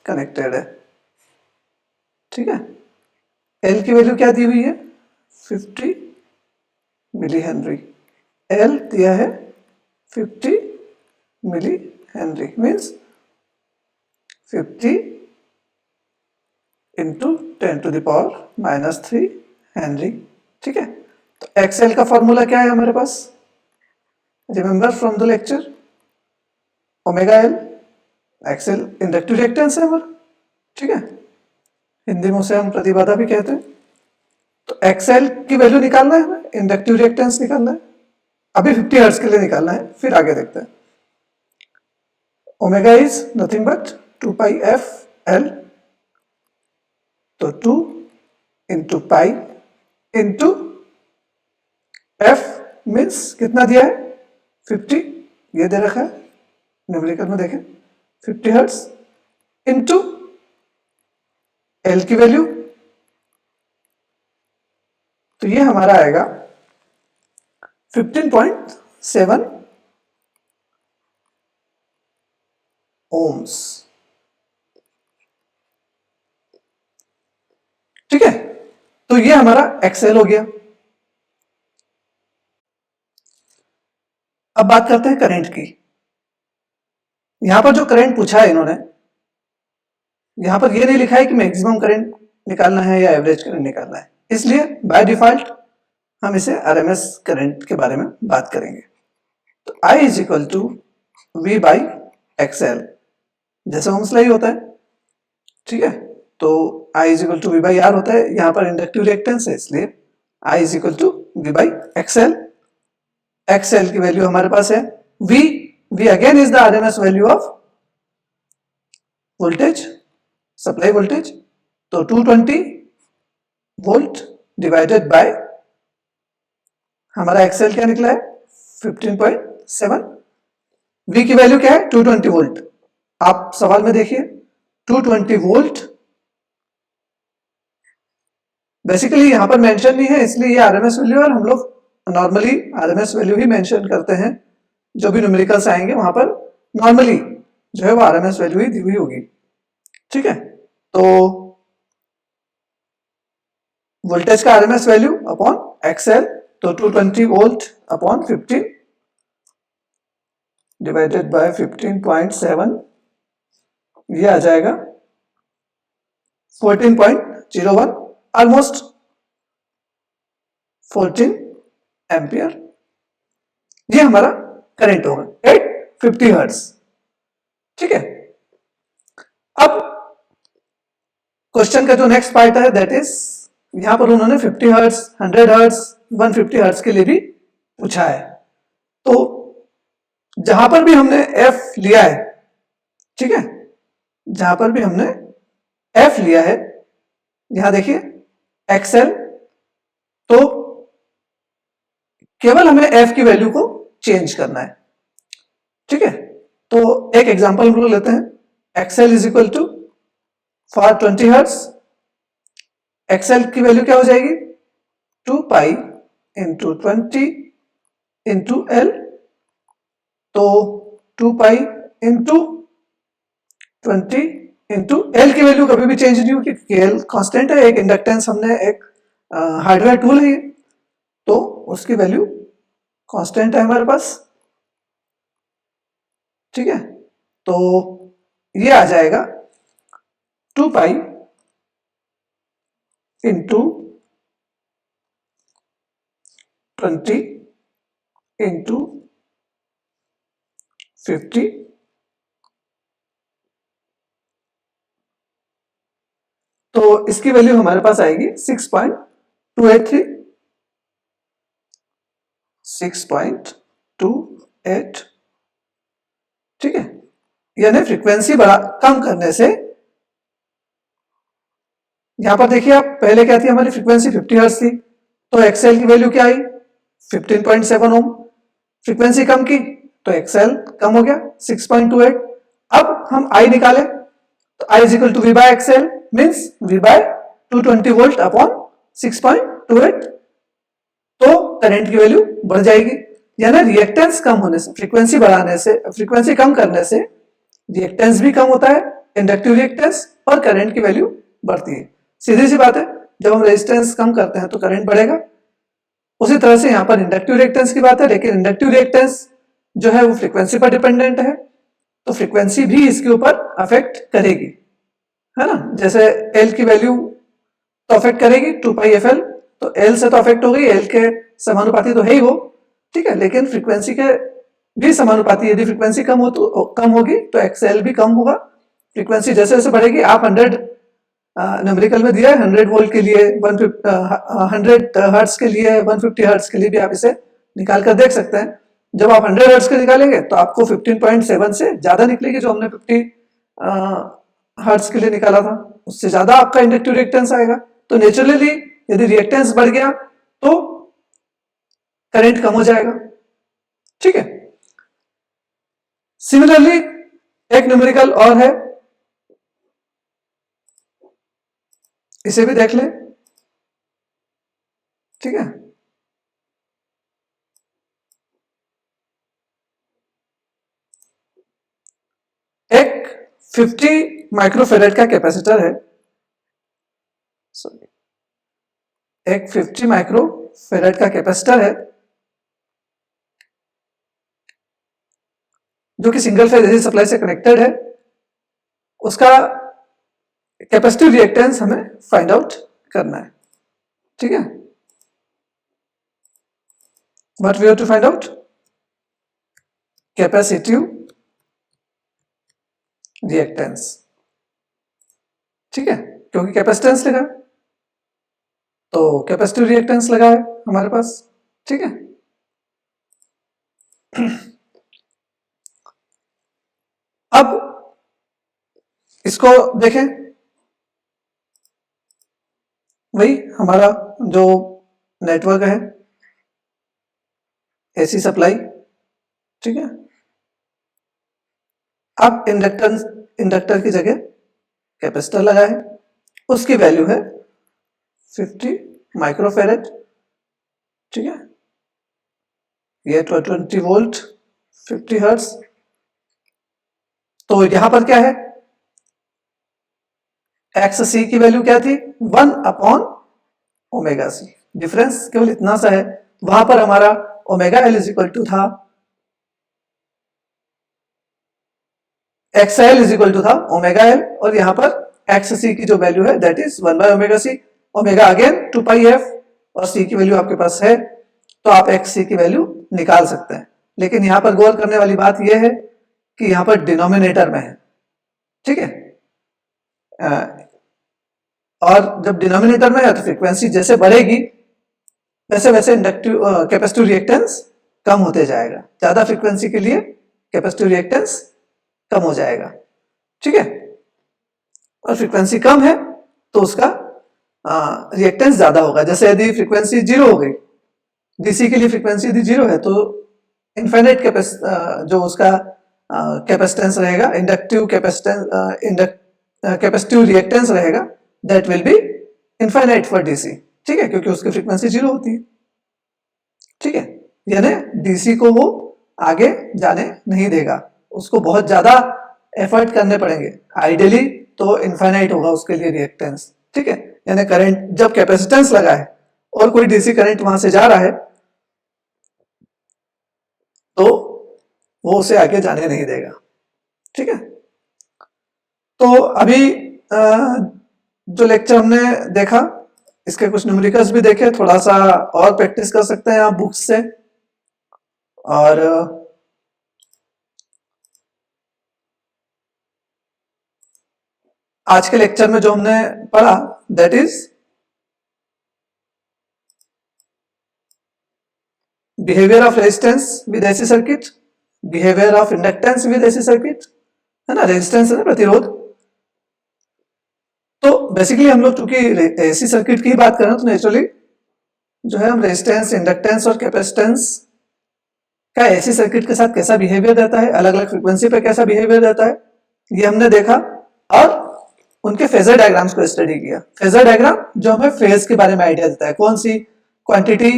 कनेक्टेड है, ठीक है। एल की वैल्यू क्या दी हुई है, 50 मिली हेनरी। एल दिया है 50 milli henry, means 50 into 10⁻³ henry, ठीक है। तो एक्सएल का फॉर्मूला क्या है हमारे पास, remember from the lecture, omega L, XL inductive reactance है हमारा, ठीक है, हिंदी में उसे हम प्रतिबाधा भी कहते हैं। तो एक्सएल की वैल्यू निकालना है हमें, इंडक्टिव रिएक्टेंस निकालना है, अभी 50 हर्ट्ज के लिए निकालना है, फिर आगे देखते हैं। Omega is nothing but 2 pi F L, तो 2 into pi into F means कितना दिया है 50, ये दे रखा है न्यूमेरिकल में देखें 50 हर्ट्ज, इंटू एल की वैल्यू तो ये हमारा आएगा 15.7 ओम्स। ठीक है, तो ये हमारा एक्सएल हो गया। अब बात करते हैं करंट की। यहां पर जो करंट पूछा है इन्होंने, यहां पर ये नहीं लिखा है कि मैक्सिमम करंट निकालना है या एवरेज करंट निकालना है, इसलिए बाय डिफॉल्ट हम इसे आरएमएस करंट के बारे में बात करेंगे। तो I is equal to V by XL, जैसे ओम्स लॉ होता है। ठीक है, तो I is equal to V by R होता है, यहां पर इंडक्टिव रिएक्टेंस है, इसलिए I is equal to V by XL. XL की वैल्यू हमारे पास है V again is the RMS value of voltage, supply voltage. तो 220 वोल्ट डिवाइडेड बाय हमारा एक्सएल क्या निकला है 15.7। V की वैल्यू क्या है 220 वोल्ट। आप सवाल में देखिए 220 वोल्ट बेसिकली यहां पर मेंशन नहीं है, इसलिए ये आरएमएस वैल्यू है, और हम लोग नॉर्मली आरएमएस वैल्यू ही मेंशन करते हैं। जो भी न्यूमेरिकल्स आएंगे वहां पर नॉर्मली जो है वो आरएमएस वैल्यू ही दी हुई होगी। ठीक है, तो वोल्टेज का आरएमएस वैल्यू अपॉन एक्सएल, तो 220 वोल्ट अपॉन 15 डिवाइडेड बाय 15.7, ये आ जाएगा 14.01, ऑलमोस्ट 14 एम्पियर। ये हमारा करंट होगा एट 50 हर्ट्ज। ठीक है, अब क्वेश्चन का जो नेक्स्ट पार्ट है दैट इज, यहां पर उन्होंने 50 हर्ट्ज, 100 हर्ट्ज, 150 हर्ट्ज के लिए भी पूछा है। तो जहां पर भी हमने एफ लिया है, ठीक है, जहां पर भी हमने एफ लिया है, यहां देखिए एक्सएल, तो केवल हमें एफ की वैल्यू को चेंज करना है। ठीक है, तो एक एग्जांपल हम लोग लेते हैं। XL is equal to for 20 hertz, XL की वैल्यू क्या हो जाएगी 2 पाई इंटू 20 इंटू एल। तो 2 पाई इंटू 20 इंटू एल की वैल्यू कभी भी चेंज नहीं होगी क्योंकि एल कांस्टेंट है, एक इंडक्टेंस हमने एक हार्डवेयर टूल है, तो उसकी वैल्यू कांस्टेंट है हमारे पास। ठीक है, तो ये आ जाएगा 2 पाई इंटू 20 इंटू 50, तो इसकी वैल्यू हमारे पास आएगी 6.283, 6.28। ठीक है, यानी फ्रीक्वेंसी बड़ा कम करने से, यहां पर देखिए आप पहले क्या थी हमारी फ्रीक्वेंसी 50 हर्ट्ज थी, तो एक्सएल की वैल्यू क्या आई 15.7 ओम। फ्रीक्वेंसी कम की तो एक्सएल कम हो गया 6.28। अब हम आई निकालें तो I is equal to V by XL means V by 220 volt upon 6.28। तो करंट की वैल्यू बढ़ जाएगी, यानी रिएक्टेंस कम होने से, फ्रीक्वेंसी बढ़ाने से, फ्रीक्वेंसी कम करने से रिएक्टेंस भी कम होता है, इंडक्टिव रिएक्टेंस, और करंट की वैल्यू बढ़ती है। सीधी सी बात है, जब हम रेजिस्टेंस कम करते हैं तो करंट बढ़ेगा। उसी तरह से यहां पर इंडक्टिव रिएक्टेंस की बात है, लेकिन इंडक्टिव रिएक्टेंस जो है वो फ्रीक्वेंसी पर डिपेंडेंट है, तो फ्रीक्वेंसी भी इसके ऊपर अफेक्ट करेगी, है ना। जैसे एल की वैल्यू तो अफेक्ट करेगी 2 पाई एफ एल, तो एल से तो अफेक्ट हो गई, एल के समानुपाती तो है ही वो। ठीक है, लेकिन फ्रीक्वेंसी के भी समानुपाती, यदि फ्रीक्वेंसी कम हो तो कम होगी तो एक्सएल भी कम होगा। फ्रीक्वेंसी जैसे जैसे बढ़ेगी, आप 100 न्यूमेरिकल में दिया है 100 वोल्ट के लिए, 100 हर्ट्ज के लिए, 150 हर्ट्ज के लिए भी आप इसे निकाल कर देख सकते हैं। जब आप 100 हर्ट्ज के निकालेंगे तो आपको 15.7 से ज्यादा निकलेगी, जो हमने 50 हर्ट्ज के लिए निकाला था उससे ज्यादा आपका इंडक्टिव रिएक्टेंस आएगा। तो नेचुरली यदि रिएक्टेंस बढ़ गया तो करंट कम हो जाएगा। ठीक है, सिमिलरली एक न्यूमेरिकल और है, इसे भी देख लें। ठीक है। एक 50 माइक्रोफेरेड का कैपेसिटर है, एक 50 माइक्रोफेरेड का कैपेसिटर है जो कि सिंगल फेज एसी सप्लाई से कनेक्टेड है। उसका कैपेसिटिव रिएक्टेंस हमें फाइंड आउट करना है, ठीक है। What we have to find out? Capacitive reactance, ठीक है, क्योंकि कैपेसिटेंस लगा तो कैपेसिटिव रिएक्टेंस लगा है हमारे पास, ठीक है। अब इसको देखें, वही हमारा जो नेटवर्क है एसी सप्लाई, ठीक है। अब इंडक्टर की जगह कैपेसिटर लगा है, उसकी वैल्यू है 50 माइक्रोफेरेड, ठीक है। ये 20 वोल्ट 50 हर्ट्ज। तो यहां पर क्या है, एक्स सी की वैल्यू क्या थी? 1 अपॉन ओमेगा सी। डिफरेंस केवल इतना सा है, वहां पर हमारा omega L is equal to था, X L is equal to था ओमेगा एल, और यहां पर एक्स सी की जो वैल्यू है that is 1 by omega C. Omega again 2 pi F, और सी की वैल्यू आपके पास है तो आप एक्स सी की वैल्यू निकाल सकते हैं। लेकिन यहां पर गौर करने वाली बात यह है कि यहां पर डिनोमिनेटर में है, ठीक है। और जब डिनोमिनेटर में है तो फ्रीक्वेंसी जैसे बढ़ेगी वैसे वैसे इंडक्टिव कैपेसिटिव रिएक्टेंस कम होते जाएगा। ज्यादा फ्रीक्वेंसी के लिए कैपेसिटिव रिएक्टेंस कम हो जाएगा, ठीक है। और फ्रीक्वेंसी कम है तो उसका रिएक्टेंस ज्यादा होगा। जैसे यदि फ्रीक्वेंसी 0 हो गई, डीसी के लिए फ्रीक्वेंसी यदि 0 है तो इनफाइनाइट जो उसका कैपेसिटेंस रहेगा, इंडक्टिव कैपेसिटेंस कैपेसिटिव रिएक्टेंस रहेगा, that will be infinite for DC, ठीक है, क्योंकि उसकी फ्रीक्वेंसी 0 होती है, ठीक है। यानी डीसी को वो आगे जाने नहीं देगा, उसको बहुत ज्यादा एफर्ट करने पड़ेंगे। आइडियली तो इनफाइनाइट होगा उसके लिए रिएक्टेंस, ठीक है। यानी करंट जब कैपेसिटेंस लगा है और कोई डीसी करंट वहां से जा रहा है तो वो उसे आगे जाने नहीं देगा, ठीक है। तो अभी जो लेक्चर हमने देखा, इसके कुछ न्यूमेरिकल्स भी देखे, थोड़ा सा और प्रैक्टिस कर सकते हैं आप बुक्स से। और आज के लेक्चर में जो हमने पढ़ा that is behaviour of resistance with AC circuit, behaviour of inductance with AC circuit, है ना, रेजिस्टेंस है प्रतिरोध। तो बेसिकली हम लोग चूंकि एसी सर्किट की बात कर रहे हैं तो नेचुरली जो है हम रेजिस्टेंस, इंडक्टेंस और कैपेसिटेंस का एसी सर्किट के साथ कैसा बिहेवियर रहता है, अलग अलग फ्रीक्वेंसी पे कैसा बिहेवियर रहता है, ये हमने देखा। और उनके फेजर डायग्राम्स को स्टडी किया। फेजर डायग्राम जो हमें फेज के बारे में आइडिया देता है, कौन सी क्वांटिटी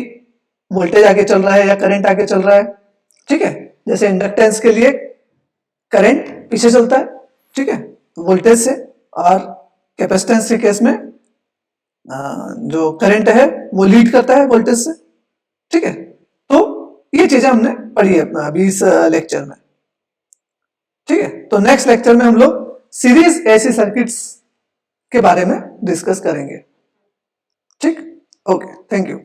वोल्टेज आगे चल रहा है या करंट आगे चल रहा है, ठीक है। जैसे इंडक्टेंस के लिए करंट पीछे चलता है, ठीक है, वोल्टेज से, और कैपेसिटेंस के केस में जो करंट है वो लीड करता है वोल्टेज से, ठीक है। तो ये चीजें हमने पढ़ी है अभी इस लेक्चर में, ठीक है। तो नेक्स्ट लेक्चर में हम लोग सीरीज एसी सर्किट्स के बारे में डिस्कस करेंगे, ठीक। Okay, thank you.